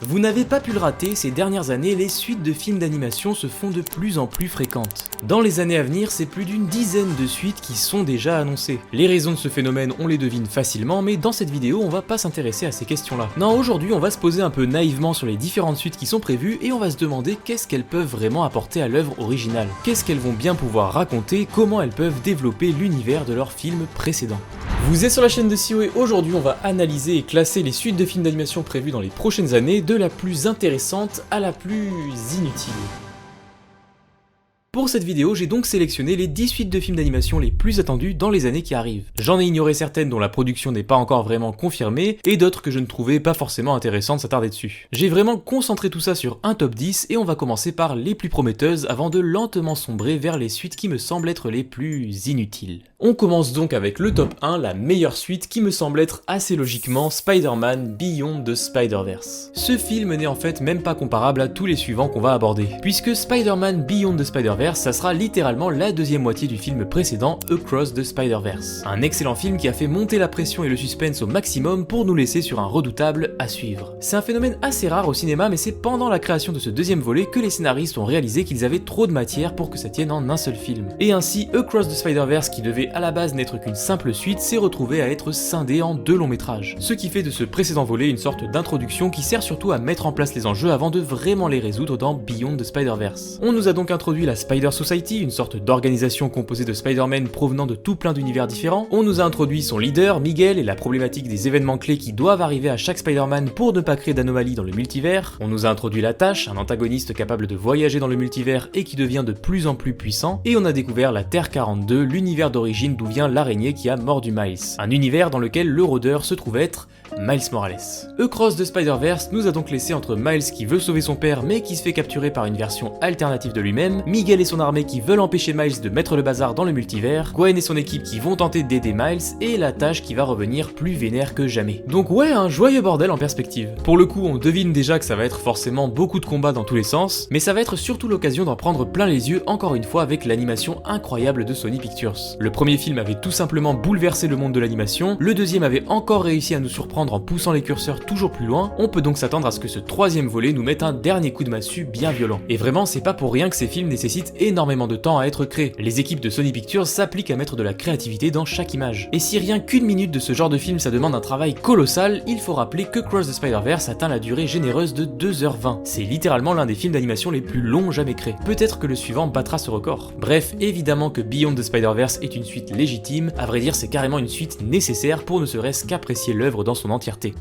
Vous n'avez pas pu le rater, ces dernières années, les suites de films d'animation se font de plus en plus fréquentes. Dans les années à venir, c'est plus d'une dizaine de suites qui sont déjà annoncées. Les raisons de ce phénomène, on les devine facilement, mais dans cette vidéo, on va pas s'intéresser à ces questions-là. Non, aujourd'hui, on va se poser un peu naïvement sur les différentes suites qui sont prévues et on va se demander qu'est-ce qu'elles peuvent vraiment apporter à l'œuvre originale. Qu'est-ce qu'elles vont bien pouvoir raconter, comment elles peuvent développer l'univers de leurs films précédents. Vous êtes sur la chaîne de CEO et aujourd'hui on va analyser et classer les suites de films d'animation prévues dans les prochaines années, de la plus intéressante à la plus inutile. Pour cette vidéo, j'ai donc sélectionné les 10 suites de films d'animation les plus attendus dans les années qui arrivent. J'en ai ignoré certaines dont la production n'est pas encore vraiment confirmée, et d'autres que je ne trouvais pas forcément intéressantes de s'attarder dessus. J'ai vraiment concentré tout ça sur un top 10, et on va commencer par les plus prometteuses avant de lentement sombrer vers les suites qui me semblent être les plus inutiles. On commence donc avec le top 1, la meilleure suite qui me semble être assez logiquement Spider-Man Beyond the Spider-Verse. Ce film n'est en fait même pas comparable à tous les suivants qu'on va aborder, puisque Spider-Man Beyond the Spider-Verse, ça sera littéralement la deuxième moitié du film précédent Across the Spider-Verse. Un excellent film qui a fait monter la pression et le suspense au maximum pour nous laisser sur un redoutable à suivre. C'est un phénomène assez rare au cinéma, mais c'est pendant la création de ce deuxième volet que les scénaristes ont réalisé qu'ils avaient trop de matière pour que ça tienne en un seul film. Et ainsi, Across the Spider-Verse, qui devait à la base n'être qu'une simple suite, s'est retrouvé à être scindé en 2 longs métrages. Ce qui fait de ce précédent volet une sorte d'introduction qui sert surtout à mettre en place les enjeux avant de vraiment les résoudre dans Beyond the Spider-Verse. On nous a donc introduit la Spider Society, une sorte d'organisation composée de Spider-Man provenant de tout plein d'univers différents. On nous a introduit son leader, Miguel, et la problématique des événements clés qui doivent arriver à chaque Spider-Man pour ne pas créer d'anomalies dans le multivers. On nous a introduit la Tâche, un antagoniste capable de voyager dans le multivers et qui devient de plus en plus puissant. Et on a découvert la Terre 42, l'univers d'origine d'où vient l'araignée qui a mordu Miles. Un univers dans lequel le rôdeur se trouve être Miles Morales. Across the Spider-Verse nous a donc laissé entre Miles qui veut sauver son père mais qui se fait capturer par une version alternative de lui-même, Miguel et son armée qui veulent empêcher Miles de mettre le bazar dans le multivers, Gwen et son équipe qui vont tenter d'aider Miles, et la Tâche qui va revenir plus vénère que jamais. Donc ouais, un joyeux bordel en perspective. Pour le coup, on devine déjà que ça va être forcément beaucoup de combats dans tous les sens, mais ça va être surtout l'occasion d'en prendre plein les yeux encore une fois avec l'animation incroyable de Sony Pictures. Le premier film avait tout simplement bouleversé le monde de l'animation, le deuxième avait encore réussi à nous surprendre en poussant les curseurs toujours plus loin, on peut donc s'attendre à ce que ce troisième volet nous mette un dernier coup de massue bien violent. Et vraiment, c'est pas pour rien que ces films nécessitent énormément de temps à être créés. Les équipes de Sony Pictures s'appliquent à mettre de la créativité dans chaque image. Et si rien qu'une minute de ce genre de film ça demande un travail colossal, il faut rappeler que Across the Spider-Verse atteint la durée généreuse de 2h20. C'est littéralement l'un des films d'animation les plus longs jamais créés. Peut-être que le suivant battra ce record. Bref, évidemment que Beyond the Spider-Verse est une suite légitime, à vrai dire c'est carrément une suite nécessaire pour ne serait-ce qu'apprécier l'œuvre dans son entièreté.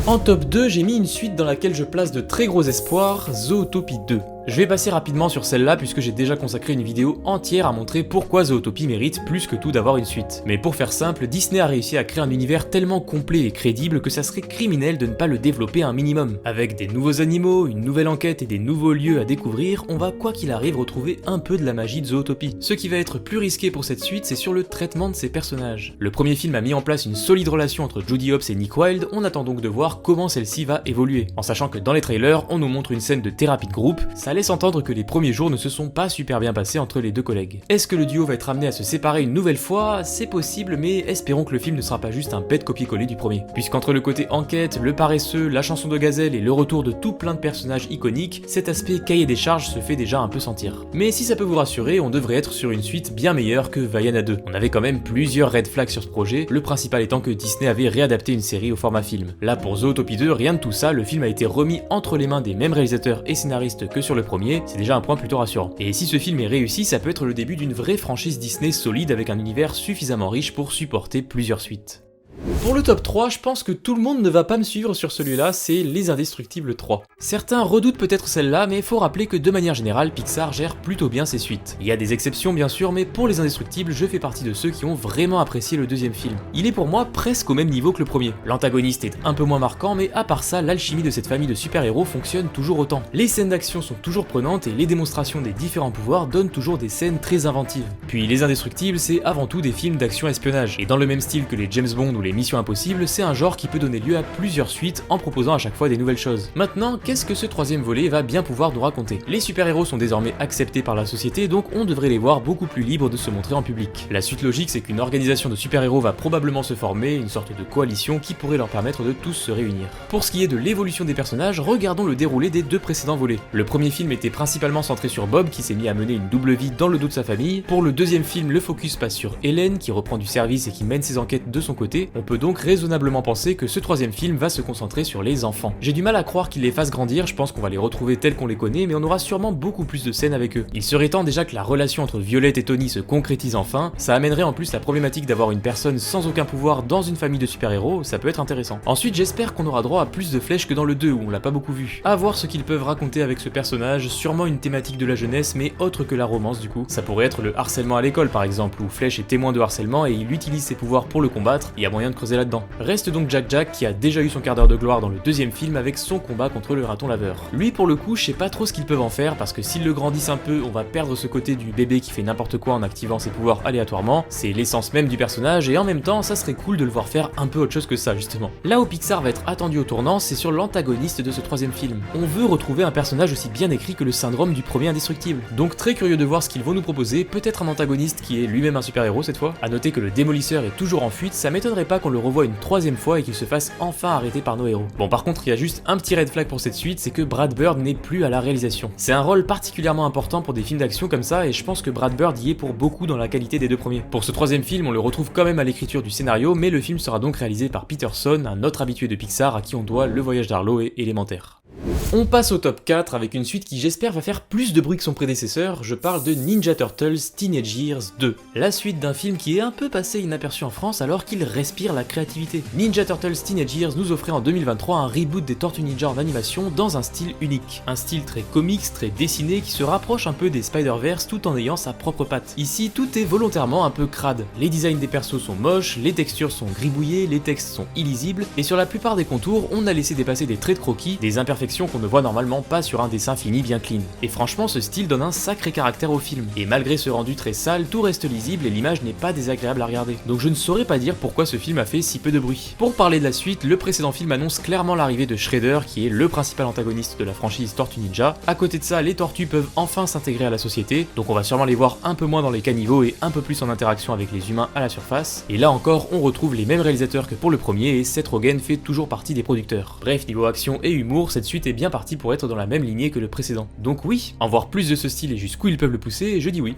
En top 2, j'ai mis une suite dans laquelle je place de très gros espoirs, Zootopie 2. Je vais passer rapidement sur celle-là puisque j'ai déjà consacré une vidéo entière à montrer pourquoi Zootopie mérite plus que tout d'avoir une suite. Mais pour faire simple, Disney a réussi à créer un univers tellement complet et crédible que ça serait criminel de ne pas le développer un minimum. Avec des nouveaux animaux, une nouvelle enquête et des nouveaux lieux à découvrir, on va quoi qu'il arrive retrouver un peu de la magie de Zootopie. Ce qui va être plus risqué pour cette suite, c'est sur le traitement de ses personnages. Le premier film a mis en place une solide relation entre Judy Hopps et Nick Wilde, on attend donc de voir comment celle-ci va évoluer. En sachant que dans les trailers, on nous montre une scène de thérapie de groupe, ça laisse entendre que les premiers jours ne se sont pas super bien passés entre les deux collègues. Est-ce que le duo va être amené à se séparer une nouvelle fois? C'est possible, mais espérons que le film ne sera pas juste un bête copier-coller du premier. Puisqu'entre le côté enquête, le paresseux, la chanson de Gazelle et le retour de tout plein de personnages iconiques, cet aspect cahier des charges se fait déjà un peu sentir. Mais si ça peut vous rassurer, on devrait être sur une suite bien meilleure que Vaiana 2. On avait quand même plusieurs red flags sur ce projet, le principal étant que Disney avait réadapté une série au format film. Là pour Zootopie 2, rien de tout ça, le film a été remis entre les mains des mêmes réalisateurs et scénaristes que sur le premier, c'est déjà un point plutôt rassurant. Et si ce film est réussi, ça peut être le début d'une vraie franchise Disney solide avec un univers suffisamment riche pour supporter plusieurs suites. Pour le top 3, je pense que tout le monde ne va pas me suivre sur celui-là, c'est Les Indestructibles 3. Certains redoutent peut-être celle-là, mais il faut rappeler que de manière générale, Pixar gère plutôt bien ses suites. Il y a des exceptions bien sûr, mais pour Les Indestructibles, je fais partie de ceux qui ont vraiment apprécié le deuxième film. Il est pour moi presque au même niveau que le premier. L'antagoniste est un peu moins marquant, mais à part ça, l'alchimie de cette famille de super-héros fonctionne toujours autant. Les scènes d'action sont toujours prenantes et les démonstrations des différents pouvoirs donnent toujours des scènes très inventives. Puis Les Indestructibles, c'est avant tout des films d'action-espionnage, et dans le même style que les James Bond ou les les missions impossibles, c'est un genre qui peut donner lieu à plusieurs suites en proposant à chaque fois des nouvelles choses. Maintenant, qu'est-ce que ce troisième volet va bien pouvoir nous raconter? Les super-héros sont désormais acceptés par la société, donc on devrait les voir beaucoup plus libres de se montrer en public. La suite logique, c'est qu'une organisation de super-héros va probablement se former, une sorte de coalition qui pourrait leur permettre de tous se réunir. Pour ce qui est de l'évolution des personnages, regardons le déroulé des deux précédents volets. Le premier film était principalement centré sur Bob qui s'est mis à mener une double vie dans le dos de sa famille. Pour le deuxième film, le focus passe sur Hélène qui reprend du service et qui mène ses enquêtes de son côté. On peut donc raisonnablement penser que ce troisième film va se concentrer sur les enfants. J'ai du mal à croire qu'il les fasse grandir, je pense qu'on va les retrouver tels qu'on les connaît, mais on aura sûrement beaucoup plus de scènes avec eux. Il serait temps déjà que la relation entre Violette et Tony se concrétise enfin, ça amènerait en plus la problématique d'avoir une personne sans aucun pouvoir dans une famille de super-héros, ça peut être intéressant. Ensuite, j'espère qu'on aura droit à plus de flèches que dans le 2 où on l'a pas beaucoup vu. À voir ce qu'ils peuvent raconter avec ce personnage, sûrement une thématique de la jeunesse mais autre que la romance du coup. Ça pourrait être le harcèlement à l'école par exemple, où Flèche est témoin de harcèlement et il utilise ses pouvoirs pour le combattre, il y a moyen de creuser là-dedans. Reste donc Jack qui a déjà eu son quart d'heure de gloire dans le deuxième film avec son combat contre le raton laveur. Lui pour le coup, je sais pas trop ce qu'ils peuvent en faire parce que s'ils le grandissent un peu, on va perdre ce côté du bébé qui fait n'importe quoi en activant ses pouvoirs aléatoirement, c'est l'essence même du personnage et en même temps ça serait cool de le voir faire un peu autre chose que ça justement. Là où Pixar va être attendu au tournant, c'est sur l'antagoniste de ce troisième film. On veut retrouver un personnage aussi bien écrit que le syndrome du premier indestructible. Donc très curieux de voir ce qu'ils vont nous proposer, peut-être un antagoniste qui est lui-même un super-héros cette fois. A noter que le démolisseur est toujours en fuite, ça m'étonnerait pas qu'on le revoie une troisième fois et qu'il se fasse enfin arrêter par nos héros. Bon par contre il y a juste un petit red flag pour cette suite, c'est que Brad Bird n'est plus à la réalisation. C'est un rôle particulièrement important pour des films d'action comme ça et je pense que Brad Bird y est pour beaucoup dans la qualité des deux premiers. Pour ce troisième film on le retrouve quand même à l'écriture du scénario, mais le film sera donc réalisé par Peterson, un autre habitué de Pixar à qui on doit Le Voyage d'Arlo et Élémentaire. On passe au top 4 avec une suite qui j'espère va faire plus de bruit que son prédécesseur, je parle de Ninja Turtles Teenage Years 2. La suite d'un film qui est un peu passé inaperçu en France alors qu'il respire la créativité. Ninja Turtles Teenage Years nous offrait en 2023 un reboot des Tortues Ninja en animation dans un style unique. Un style très comics, très dessiné qui se rapproche un peu des Spider-Verse tout en ayant sa propre patte. Ici tout est volontairement un peu crade. Les designs des persos sont moches, les textures sont gribouillées, les textes sont illisibles et sur la plupart des contours on a laissé dépasser des traits de croquis, des imperfections qu'on ne voit normalement pas sur un dessin fini bien clean. Et franchement ce style donne un sacré caractère au film. Et malgré ce rendu très sale, tout reste lisible et l'image n'est pas désagréable à regarder. Donc je ne saurais pas dire pourquoi ce film a fait si peu de bruit. Pour parler de la suite, le précédent film annonce clairement l'arrivée de Shredder qui est le principal antagoniste de la franchise Tortue Ninja. À côté de ça, les tortues peuvent enfin s'intégrer à la société, donc on va sûrement les voir un peu moins dans les caniveaux et un peu plus en interaction avec les humains à la surface. Et là encore, on retrouve les mêmes réalisateurs que pour le premier et Seth Rogen fait toujours partie des producteurs. Bref, niveau action et humour, cette suite est bien partie pour être dans la même lignée que le précédent. Donc oui, en voir plus de ce style et jusqu'où ils peuvent le pousser, je dis oui.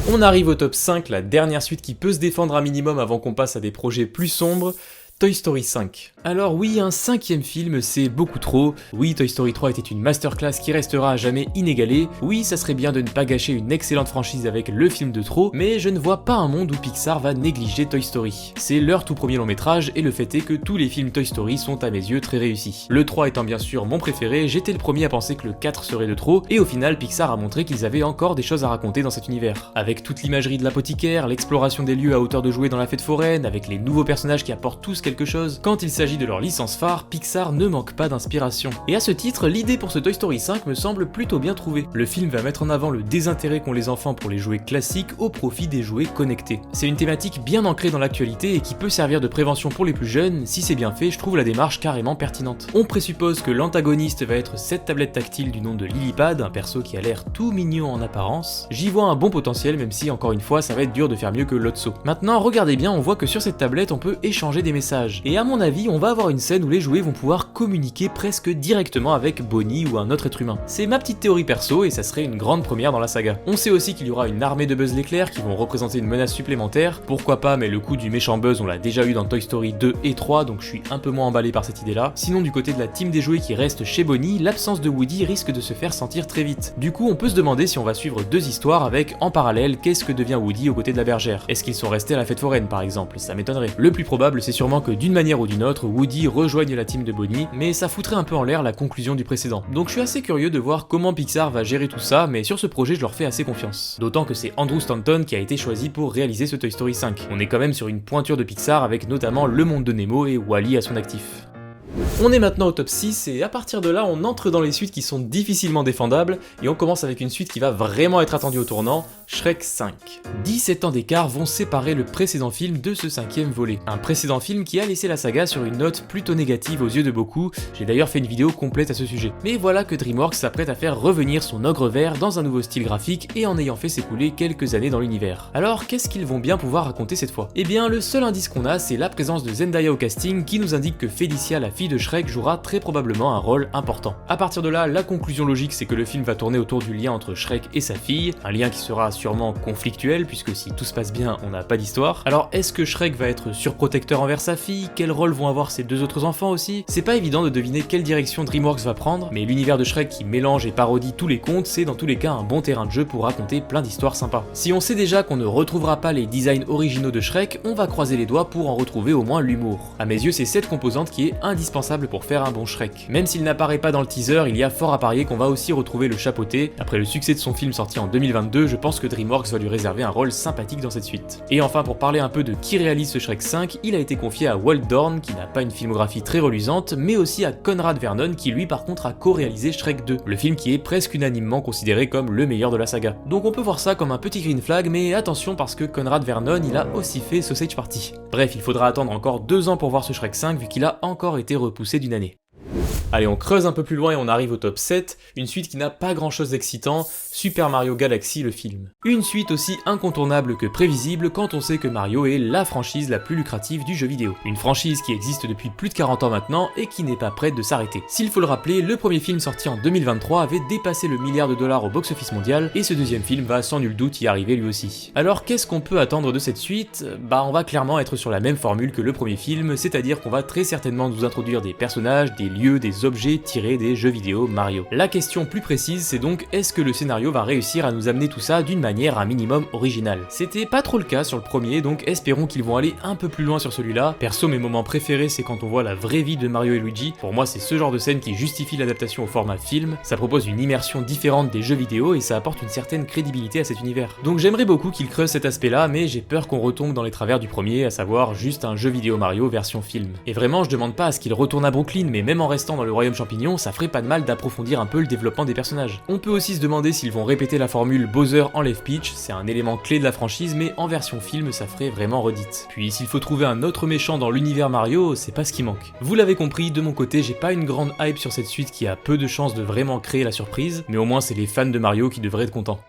On arrive au top 5, la dernière suite qui peut se défendre un minimum avant qu'on passe à des projets plus sombres. Toy Story 5. Alors oui, un cinquième film, c'est beaucoup trop. Oui, Toy Story 3 était une masterclass qui restera à jamais inégalée. Oui, ça serait bien de ne pas gâcher une excellente franchise avec le film de trop, mais je ne vois pas un monde où Pixar va négliger Toy Story. C'est leur tout premier long métrage, et le fait est que tous les films Toy Story sont à mes yeux très réussis. Le 3 étant bien sûr mon préféré, j'étais le premier à penser que le 4 serait de trop, et au final Pixar a montré qu'ils avaient encore des choses à raconter dans cet univers. Avec toute l'imagerie de l'apothicaire, l'exploration des lieux à hauteur de jouets dans la fête foraine, avec les nouveaux personnages qui apportent tous quelque chose, quand il s'agit de leur licence phare, Pixar ne manque pas d'inspiration. Et à ce titre, l'idée pour ce Toy Story 5 me semble plutôt bien trouvée. Le film va mettre en avant le désintérêt qu'ont les enfants pour les jouets classiques au profit des jouets connectés. C'est une thématique bien ancrée dans l'actualité et qui peut servir de prévention pour les plus jeunes, si c'est bien fait, je trouve la démarche carrément pertinente. On présuppose que l'antagoniste va être cette tablette tactile du nom de Lilipad, un perso qui a l'air tout mignon en apparence. J'y vois un bon potentiel, même si encore une fois ça va être dur de faire mieux que Lotso. Maintenant, regardez bien, on voit que sur cette tablette on peut échanger des messages. Et à mon avis, on va avoir une scène où les jouets vont pouvoir communiquer presque directement avec Bonnie ou un autre être humain. C'est ma petite théorie perso et ça serait une grande première dans la saga. On sait aussi qu'il y aura une armée de Buzz l'éclair qui vont représenter une menace supplémentaire. Pourquoi pas, mais le coup du méchant Buzz on l'a déjà eu dans Toy Story 2 et 3, donc je suis un peu moins emballé par cette idée là. Sinon du côté de la team des jouets qui reste chez Bonnie, l'absence de Woody risque de se faire sentir très vite. Du coup on peut se demander si on va suivre deux histoires avec en parallèle qu'est-ce que devient Woody aux côtés de la bergère. Est-ce qu'ils sont restés à la fête foraine par exemple? Ça m'étonnerait. Le plus probable c'est sûrement que d'une manière ou d'une autre, Woody rejoigne la team de Bonnie, mais ça foutrait un peu en l'air la conclusion du précédent. Donc je suis assez curieux de voir comment Pixar va gérer tout ça, mais sur ce projet je leur fais assez confiance. D'autant que c'est Andrew Stanton qui a été choisi pour réaliser ce Toy Story 5. On est quand même sur une pointure de Pixar avec notamment Le Monde de Nemo et Wall-E à son actif. On est maintenant au top 6 et à partir de là on entre dans les suites qui sont difficilement défendables et on commence avec une suite qui va vraiment être attendue au tournant, Shrek 5. 17 ans d'écart vont séparer le précédent film de ce 5e volet. Un précédent film qui a laissé la saga sur une note plutôt négative aux yeux de beaucoup, j'ai d'ailleurs fait une vidéo complète à ce sujet. Mais voilà que DreamWorks s'apprête à faire revenir son ogre vert dans un nouveau style graphique et en ayant fait s'écouler quelques années dans l'univers. Alors qu'est-ce qu'ils vont bien pouvoir raconter cette fois? Eh bien le seul indice qu'on a c'est la présence de Zendaya au casting qui nous indique que Felicia, la fille de Shrek, jouera très probablement un rôle important. A partir de là, la conclusion logique c'est que le film va tourner autour du lien entre Shrek et sa fille, un lien qui sera sûrement conflictuel puisque si tout se passe bien on n'a pas d'histoire. Alors est-ce que Shrek va être surprotecteur envers sa fille? Quel rôle vont avoir ses deux autres enfants aussi? C'est pas évident de deviner quelle direction DreamWorks va prendre, mais l'univers de Shrek qui mélange et parodie tous les contes, c'est dans tous les cas un bon terrain de jeu pour raconter plein d'histoires sympas. Si on sait déjà qu'on ne retrouvera pas les designs originaux de Shrek, on va croiser les doigts pour en retrouver au moins l'humour. À mes yeux c'est cette composante qui est indispensable pour faire un bon Shrek. Même s'il n'apparaît pas dans le teaser, il y a fort à parier qu'on va aussi retrouver le chapeauté. Après le succès de son film sorti en 2022, je pense que DreamWorks va lui réserver un rôle sympathique dans cette suite. Et enfin pour parler un peu de qui réalise ce Shrek 5, il a été confié à Walt Dorn qui n'a pas une filmographie très reluisante, mais aussi à Conrad Vernon qui lui par contre a co-réalisé Shrek 2, le film qui est presque unanimement considéré comme le meilleur de la saga. Donc on peut voir ça comme un petit green flag, mais attention parce que Conrad Vernon il a aussi fait Sausage Party. Bref, il faudra attendre encore 2 ans pour voir ce Shrek 5 vu qu'il a encore été repoussé d'une année. Allez, on creuse un peu plus loin et on arrive au top 7, une suite qui n'a pas grand chose d'excitant, Super Mario Galaxy le film. Une suite aussi incontournable que prévisible quand on sait que Mario est la franchise la plus lucrative du jeu vidéo. Une franchise qui existe depuis plus de 40 ans maintenant et qui n'est pas prête de s'arrêter. S'il faut le rappeler, le premier film sorti en 2023 avait dépassé le $1 milliard au box-office mondial et ce deuxième film va sans nul doute y arriver lui aussi. Alors qu'est-ce qu'on peut attendre de cette suite? Bah on va clairement être sur la même formule que le premier film, c'est-à-dire qu'on va très certainement nous introduire des personnages, des lieux, des objets tirés des jeux vidéo Mario. La question plus précise c'est donc est-ce que le scénario va réussir à nous amener tout ça d'une manière un minimum originale. C'était pas trop le cas sur le premier, donc espérons qu'ils vont aller un peu plus loin sur celui-là. Perso mes moments préférés c'est quand on voit la vraie vie de Mario et Luigi, pour moi c'est ce genre de scène qui justifie l'adaptation au format film, ça propose une immersion différente des jeux vidéo et ça apporte une certaine crédibilité à cet univers. Donc j'aimerais beaucoup qu'ils creusent cet aspect là, mais j'ai peur qu'on retombe dans les travers du premier, à savoir juste un jeu vidéo Mario version film. Et vraiment je demande pas à ce qu'ils retournent à Brooklyn, mais même en restant dans le royaume champignon, ça ferait pas de mal d'approfondir un peu le développement des personnages. On peut aussi se demander s'ils vont répéter la formule Bowser enlève Peach, c'est un élément clé de la franchise, mais en version film ça ferait vraiment redite. Puis s'il faut trouver un autre méchant dans l'univers Mario, c'est pas ce qui manque. Vous l'avez compris, de mon côté j'ai pas une grande hype sur cette suite qui a peu de chances de vraiment créer la surprise, mais au moins c'est les fans de Mario qui devraient être contents.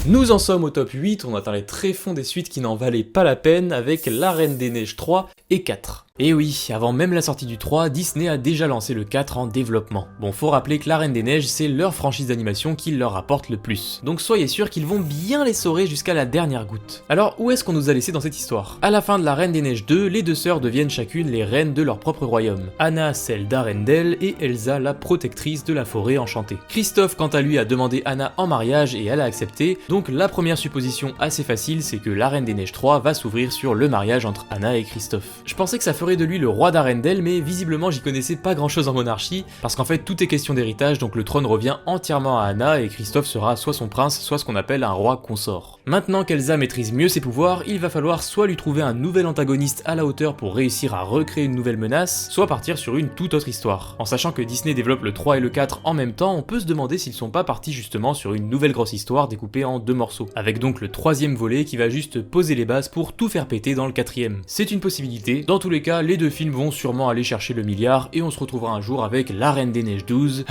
Nous en sommes au top 8, on atteint les tréfonds des suites qui n'en valaient pas la peine avec La Reine des Neiges 3 et 4. Et oui, avant même la sortie du 3, Disney a déjà lancé le 4 en développement. Bon, faut rappeler que La Reine des Neiges, c'est leur franchise d'animation qui leur rapporte le plus. Donc soyez sûrs qu'ils vont bien l'essorer jusqu'à la dernière goutte. Alors, où est-ce qu'on nous a laissé dans cette histoire? À la fin de La Reine des Neiges 2, les deux sœurs deviennent chacune les reines de leur propre royaume. Anna, celle d'Arendelle, et Elsa, la protectrice de la forêt enchantée. Christophe, quant à lui, a demandé Anna en mariage et elle a accepté, donc la première supposition assez facile, c'est que La Reine des Neiges 3 va s'ouvrir sur le mariage entre Anna et Christophe. Je pensais que ça ferait de lui le roi d'Arendelle, mais visiblement j'y connaissais pas grand chose en monarchie, parce qu'en fait tout est question d'héritage, donc le trône revient entièrement à Anna et Christophe sera soit son prince, soit ce qu'on appelle un roi consort. Maintenant qu'Elsa maîtrise mieux ses pouvoirs, il va falloir soit lui trouver un nouvel antagoniste à la hauteur pour réussir à recréer une nouvelle menace, soit partir sur une toute autre histoire. En sachant que Disney développe le 3 et le 4 en même temps, on peut se demander s'ils sont pas partis justement sur une nouvelle grosse histoire découpée en 2 morceaux, avec donc le 3e volet qui va juste poser les bases pour tout faire péter dans le 4e. C'est une possibilité, dans tous les cas les deux films vont sûrement aller chercher le milliard et on se retrouvera un jour avec La Reine des Neiges 12.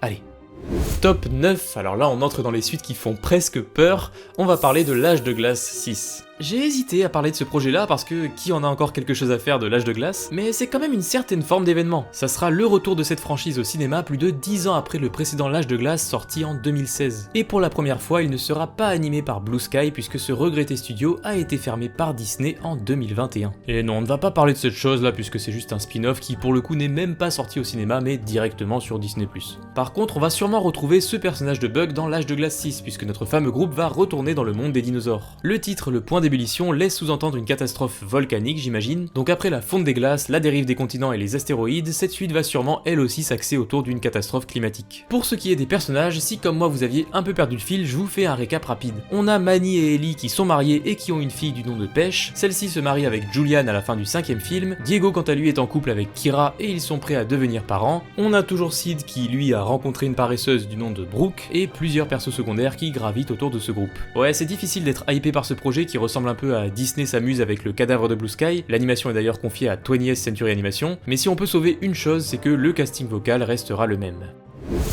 Allez. Top 9, alors là on entre dans les suites qui font presque peur, on va parler de L'Âge de Glace 6. J'ai hésité à parler de ce projet-là parce que qui en a encore quelque chose à faire de L'Âge de Glace, mais c'est quand même une certaine forme d'événement. Ça sera le retour de cette franchise au cinéma plus de 10 ans après le précédent L'Âge de Glace sorti en 2016. Et pour la première fois, il ne sera pas animé par Blue Sky puisque ce regretté studio a été fermé par Disney en 2021. Et non, on ne va pas parler de cette chose-là puisque c'est juste un spin-off qui pour le coup n'est même pas sorti au cinéma mais directement sur Disney+. Par contre, on va sûrement retrouver ce personnage de Bug dans L'Âge de Glace 6 puisque notre fameux groupe va retourner dans le monde des dinosaures. Le titre, Le Point d'ébullition laisse sous-entendre une catastrophe volcanique, j'imagine. Donc après la fonte des glaces, la dérive des continents et les astéroïdes, cette suite va sûrement elle aussi s'axer autour d'une catastrophe climatique. Pour ce qui est des personnages, si comme moi vous aviez un peu perdu le fil, je vous fais un récap rapide. On a Manny et Ellie qui sont mariés et qui ont une fille du nom de Pêche. Celle-ci se marie avec Julian à la fin du 5e film. Diego quant à lui est en couple avec Kira et ils sont prêts à devenir parents. On a toujours Sid qui lui a rencontré une paresseuse du nom de Brooke et plusieurs persos secondaires qui gravitent autour de ce groupe. Ouais, c'est difficile d'être hypé par ce projet qui ressemble un peu à Disney s'amuse avec le cadavre de Blue Sky. L'animation est d'ailleurs confiée à 20th Century Animation, mais si on peut sauver une chose, c'est que le casting vocal restera le même.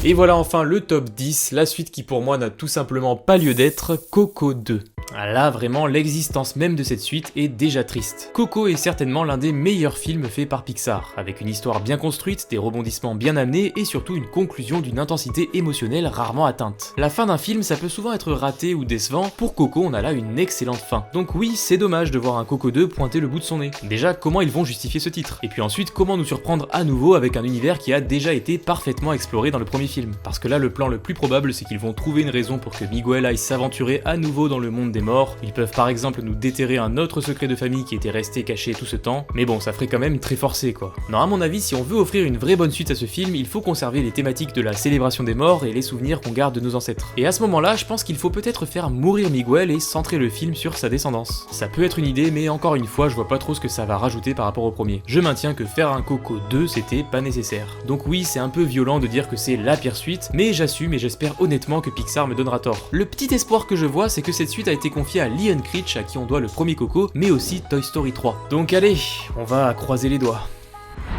Et voilà enfin le top 10, la suite qui pour moi n'a tout simplement pas lieu d'être, Coco 2. Là, vraiment, l'existence même de cette suite est déjà triste. Coco est certainement l'un des meilleurs films faits par Pixar, avec une histoire bien construite, des rebondissements bien amenés et surtout une conclusion d'une intensité émotionnelle rarement atteinte. La fin d'un film, ça peut souvent être raté ou décevant, pour Coco on a là une excellente fin. Donc oui, c'est dommage de voir un Coco 2 pointer le bout de son nez. Déjà, comment ils vont justifier ce titre? Et puis ensuite, comment nous surprendre à nouveau avec un univers qui a déjà été parfaitement exploré dans le premier film? Parce que là, le plan le plus probable, c'est qu'ils vont trouver une raison pour que Miguel aille s'aventurer à nouveau dans le monde des morts. Ils peuvent par exemple nous déterrer un autre secret de famille qui était resté caché tout ce temps, mais bon, ça ferait quand même très forcé quoi. Non, à mon avis, si on veut offrir une vraie bonne suite à ce film, il faut conserver les thématiques de la célébration des morts et les souvenirs qu'on garde de nos ancêtres. Et à ce moment-là, je pense qu'il faut peut-être faire mourir Miguel et centrer le film sur sa descendance. Ça peut être une idée, mais encore une fois, je vois pas trop ce que ça va rajouter par rapport au premier. Je maintiens que faire un Coco 2, c'était pas nécessaire. Donc oui, c'est un peu violent de dire que c'est la pire suite, mais j'assume et j'espère honnêtement que Pixar me donnera tort. Le petit espoir que je vois, c'est que cette suite a été confiée à Lee Unkrich, à qui on doit le premier Coco, mais aussi Toy Story 3. Donc allez, on va croiser les doigts.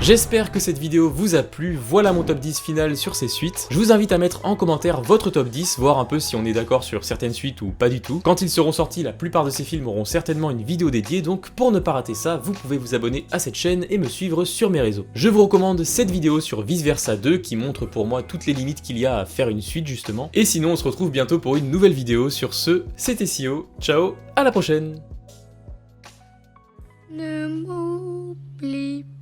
J'espère que cette vidéo vous a plu, voilà mon top 10 final sur ces suites. Je vous invite à mettre en commentaire votre top 10, voir un peu si on est d'accord sur certaines suites ou pas du tout. Quand ils seront sortis, la plupart de ces films auront certainement une vidéo dédiée, donc pour ne pas rater ça, vous pouvez vous abonner à cette chaîne et me suivre sur mes réseaux. Je vous recommande cette vidéo sur Vice Versa 2 qui montre pour moi toutes les limites qu'il y a à faire une suite justement. Et sinon on se retrouve bientôt pour une nouvelle vidéo. Sur ce, c'était CEO, ciao, à la prochaine. Ne m'oublie pas.